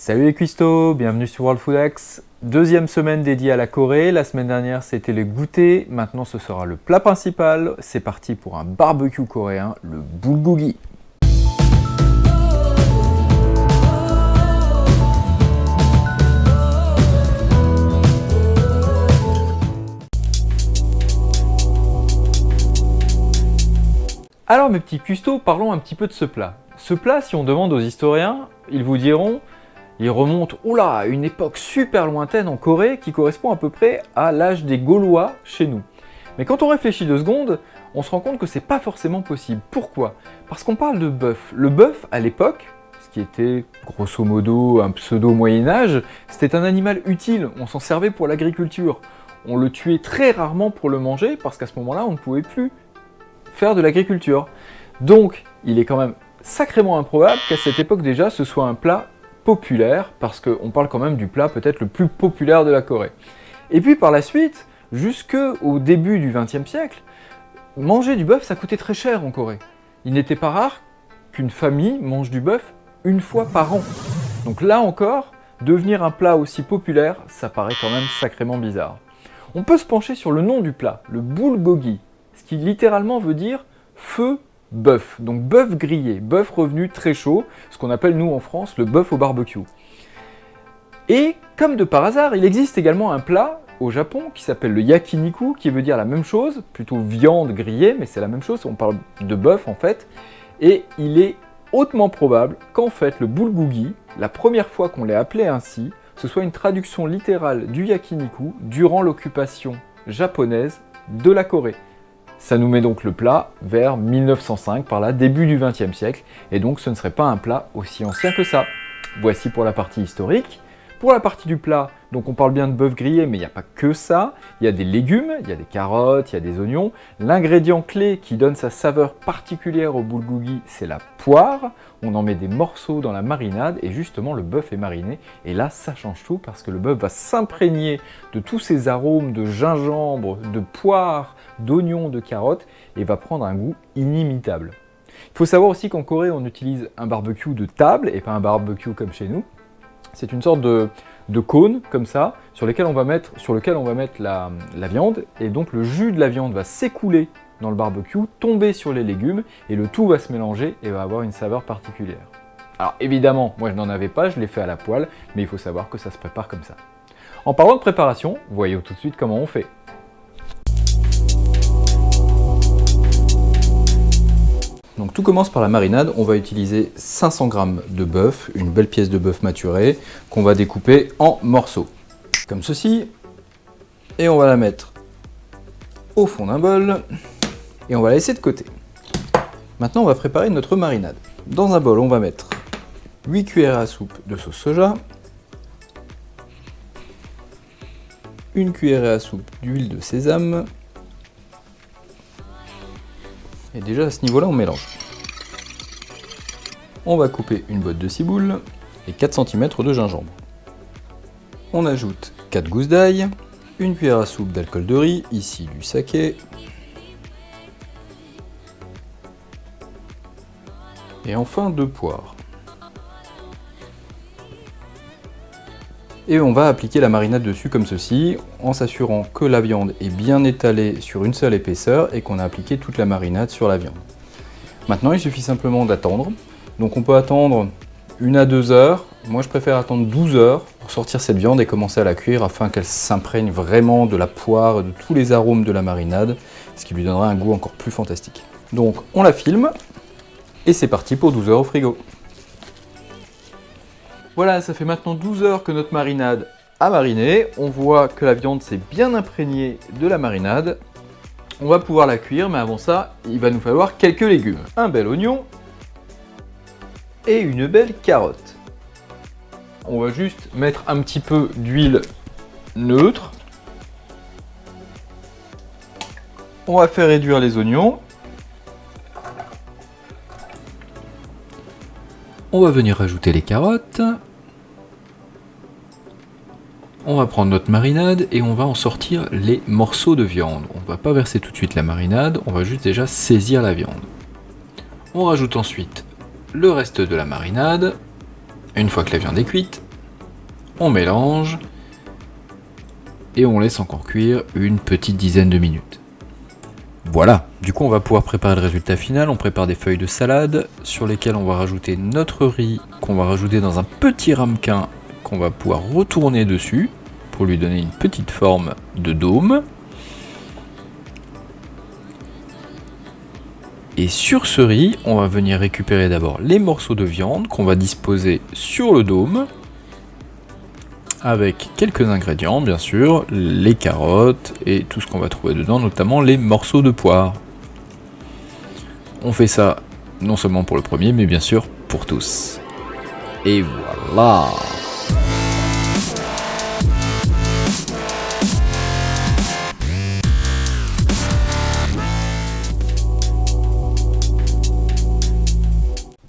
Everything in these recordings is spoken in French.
Salut les cuistots, bienvenue sur World Food Hacks. Deuxième semaine dédiée à la Corée. La semaine dernière c'était le goûter, maintenant ce sera le plat principal. C'est parti pour un barbecue coréen, le bulgogi. Alors mes petits cuistots, parlons un petit peu de ce plat. Ce plat, si on demande aux historiens, ils vous diront il remonte à une époque super lointaine en Corée qui correspond à peu près à l'âge des Gaulois chez nous. Mais quand on réfléchit 2 secondes, on se rend compte que c'est pas forcément possible. Pourquoi? Parce qu'on parle de bœuf. Le bœuf, à l'époque, ce qui était grosso modo un pseudo Moyen-Âge, c'était un animal utile, on s'en servait pour l'agriculture. On le tuait très rarement pour le manger parce qu'à ce moment-là, on ne pouvait plus faire de l'agriculture. Donc, il est quand même sacrément improbable qu'à cette époque déjà, ce soit un plat populaire, parce qu'on parle quand même du plat peut-être le plus populaire de la Corée. Et puis par la suite, jusqu'au début du XXe siècle, manger du bœuf, ça coûtait très cher en Corée. Il n'était pas rare qu'une famille mange du bœuf une fois par an. Donc là encore, devenir un plat aussi populaire, ça paraît quand même sacrément bizarre. On peut se pencher sur le nom du plat, le bulgogi, ce qui littéralement veut dire feu bœuf, donc bœuf grillé, bœuf revenu très chaud, ce qu'on appelle nous en France le bœuf au barbecue. Et comme de par hasard, il existe également un plat au Japon qui s'appelle le yakiniku, qui veut dire la même chose, plutôt viande grillée, mais c'est la même chose, on parle de bœuf en fait, et il est hautement probable qu'en fait le bulgogi, la première fois qu'on l'ait appelé ainsi, ce soit une traduction littérale du yakiniku durant l'occupation japonaise de la Corée. Ça nous met donc le plat vers 1905, par là, début du XXe siècle, et donc ce ne serait pas un plat aussi ancien que ça. Voici pour la partie historique. Pour la partie du plat, donc on parle bien de bœuf grillé, mais il n'y a pas que ça. Il y a des légumes, il y a des carottes, il y a des oignons. L'ingrédient clé qui donne sa saveur particulière au bulgogi, c'est la poire. On en met des morceaux dans la marinade, et justement le bœuf est mariné. Et là, ça change tout, parce que le bœuf va s'imprégner de tous ces arômes de gingembre, de poire, d'oignons, de carottes, et va prendre un goût inimitable. Il faut savoir aussi qu'en Corée, on utilise un barbecue de table, et pas un barbecue comme chez nous. C'est une sorte de cône, comme ça, sur lequel on va mettre la viande, et donc le jus de la viande va s'écouler dans le barbecue, tomber sur les légumes, et le tout va se mélanger et va avoir une saveur particulière. Alors évidemment, moi je n'en avais pas, je l'ai fait à la poêle, mais il faut savoir que ça se prépare comme ça. En parlant de préparation, voyons tout de suite comment on fait. Donc tout commence par la marinade, on va utiliser 500 g de bœuf, une belle pièce de bœuf maturé, qu'on va découper en morceaux, comme ceci, et on va la mettre au fond d'un bol, et on va la laisser de côté. Maintenant on va préparer notre marinade. Dans un bol on va mettre 8 cuillères à soupe de sauce soja, 1 cuillère à soupe d'huile de sésame, et déjà à ce niveau-là, on mélange. On va couper une botte de ciboule et 4 cm de gingembre. On ajoute 4 gousses d'ail, 1 cuillère à soupe d'alcool de riz, ici du saké, et enfin 2 poires. Et on va appliquer la marinade dessus comme ceci, en s'assurant que la viande est bien étalée sur une seule épaisseur et qu'on a appliqué toute la marinade sur la viande. Maintenant, il suffit simplement d'attendre. Donc on peut attendre 1 à 2 heures. Moi, je préfère attendre 12 heures pour sortir cette viande et commencer à la cuire afin qu'elle s'imprègne vraiment de la poire et de tous les arômes de la marinade, ce qui lui donnera un goût encore plus fantastique. Donc on la filme et c'est parti pour 12 heures au frigo. Voilà, ça fait maintenant 12 heures que notre marinade a mariné. On voit que la viande s'est bien imprégnée de la marinade. On va pouvoir la cuire, mais avant ça, il va nous falloir quelques légumes. Un bel oignon et une belle carotte. On va juste mettre un petit peu d'huile neutre. On va faire réduire les oignons. On va venir rajouter les carottes. On va prendre notre marinade et on va en sortir les morceaux de viande. On ne va pas verser tout de suite la marinade, on va juste déjà saisir la viande. On rajoute ensuite le reste de la marinade. Une fois que la viande est cuite, On mélange et on laisse encore cuire une petite dizaine de minutes. Voilà, du coup on va pouvoir préparer le résultat final. On prépare des feuilles de salade sur lesquelles on va rajouter notre riz qu'on va rajouter dans un petit ramequin qu'on va pouvoir retourner dessus pour lui donner une petite forme de dôme. Et sur ce riz, on va venir récupérer d'abord les morceaux de viande qu'on va disposer sur le dôme avec quelques ingrédients, bien sûr, les carottes et tout ce qu'on va trouver dedans, notamment les morceaux de poire. On fait ça non seulement pour le premier, mais bien sûr pour tous. Et voilà!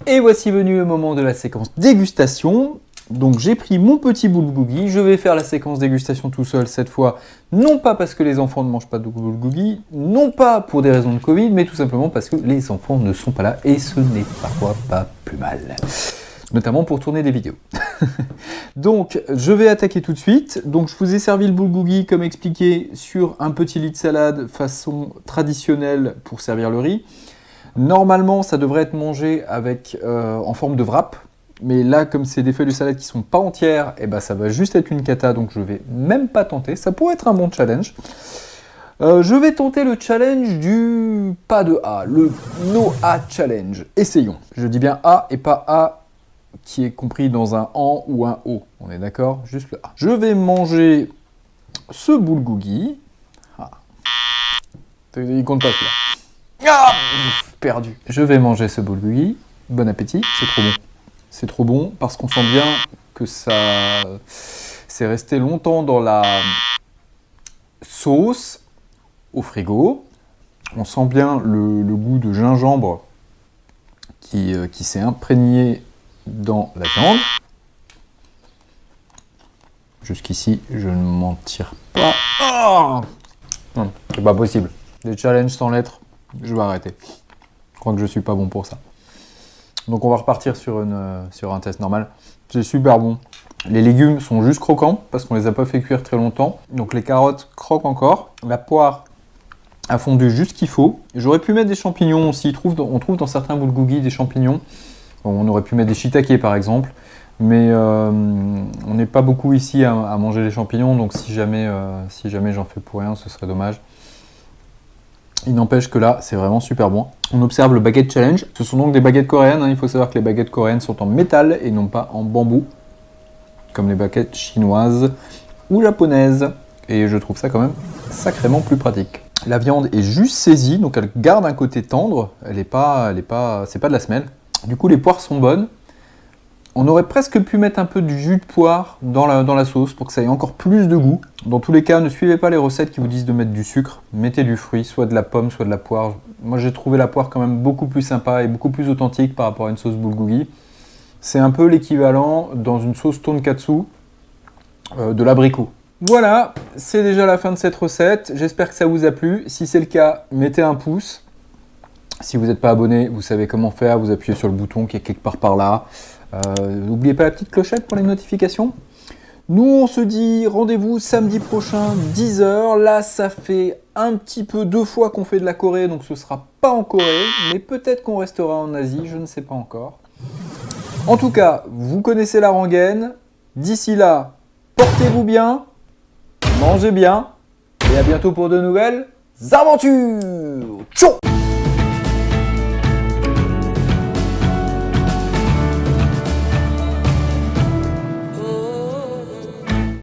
Et voici venu le moment de la séquence dégustation. Donc j'ai pris mon petit boulgouri, je vais faire la séquence dégustation tout seul cette fois, non pas parce que les enfants ne mangent pas de boulgouri, non pas pour des raisons de Covid, mais tout simplement parce que les enfants ne sont pas là et ce n'est parfois pas plus mal. Notamment pour tourner des vidéos. Donc je vais attaquer tout de suite. Donc je vous ai servi le boulgouri comme expliqué sur un petit lit de salade façon traditionnelle pour servir le riz. Normalement ça devrait être mangé avec, en forme de wrap. Mais là, comme c'est des feuilles de salade qui sont pas entières, et ben ça va juste être une cata, donc je vais même pas tenter. Ça pourrait être un bon challenge. Je vais tenter le challenge du pas de A, le No A challenge. Essayons. Je dis bien A et pas A qui est compris dans un AN ou un O. On est d'accord? Juste le A. Je vais manger ce boulgouri. Ah. Il compte pas celui-là. Ah, perdu. Je vais manger ce boulgouri. Bon appétit, c'est trop bon. C'est trop bon parce qu'on sent bien que ça c'est resté longtemps dans la sauce au frigo. On sent bien le goût de gingembre qui s'est imprégné dans la viande. Jusqu'ici, je ne m'en tire pas. Oh non, c'est pas possible. Des challenges sans lettres, je vais arrêter. Je crois que je suis pas bon pour ça. Donc on va repartir sur un test normal. C'est super bon. Les légumes sont juste croquants parce qu'on les a pas fait cuire très longtemps. Donc les carottes croquent encore. La poire a fondu juste ce qu'il faut. J'aurais pu mettre des champignons aussi. On trouve dans certains boulgouri des champignons. On aurait pu mettre des shiitake par exemple. Mais on n'est pas beaucoup ici à manger les champignons. Donc si jamais j'en fais pour rien, ce serait dommage. Il n'empêche que là, c'est vraiment super bon. On observe le baguette challenge. Ce sont donc des baguettes coréennes. Il faut savoir que les baguettes coréennes sont en métal et non pas en bambou, comme les baguettes chinoises ou japonaises. Et je trouve ça quand même sacrément plus pratique. La viande est juste saisie, donc elle garde un côté tendre. C'est pas de la semelle. Du coup, les poires sont bonnes. On aurait presque pu mettre un peu du jus de poire dans la sauce pour que ça ait encore plus de goût. Dans tous les cas, ne suivez pas les recettes qui vous disent de mettre du sucre. Mettez du fruit, soit de la pomme, soit de la poire. Moi, j'ai trouvé la poire quand même beaucoup plus sympa et beaucoup plus authentique par rapport à une sauce boulgouri. C'est un peu l'équivalent dans une sauce tonkatsu de l'abricot. Voilà, c'est déjà la fin de cette recette. J'espère que ça vous a plu. Si c'est le cas, mettez un pouce. Si vous n'êtes pas abonné, vous savez comment faire. Vous appuyez sur le bouton qui est quelque part par là. N'oubliez pas la petite clochette pour les notifications. Nous, on se dit rendez-vous samedi prochain, 10h. Là, ça fait un petit peu 2 fois qu'on fait de la Corée, donc ce sera pas en Corée, mais peut-être qu'on restera en Asie, je ne sais pas encore. En tout cas, vous connaissez la rengaine. D'ici là, portez-vous bien, mangez bien, et à bientôt pour de nouvelles aventures. Ciao!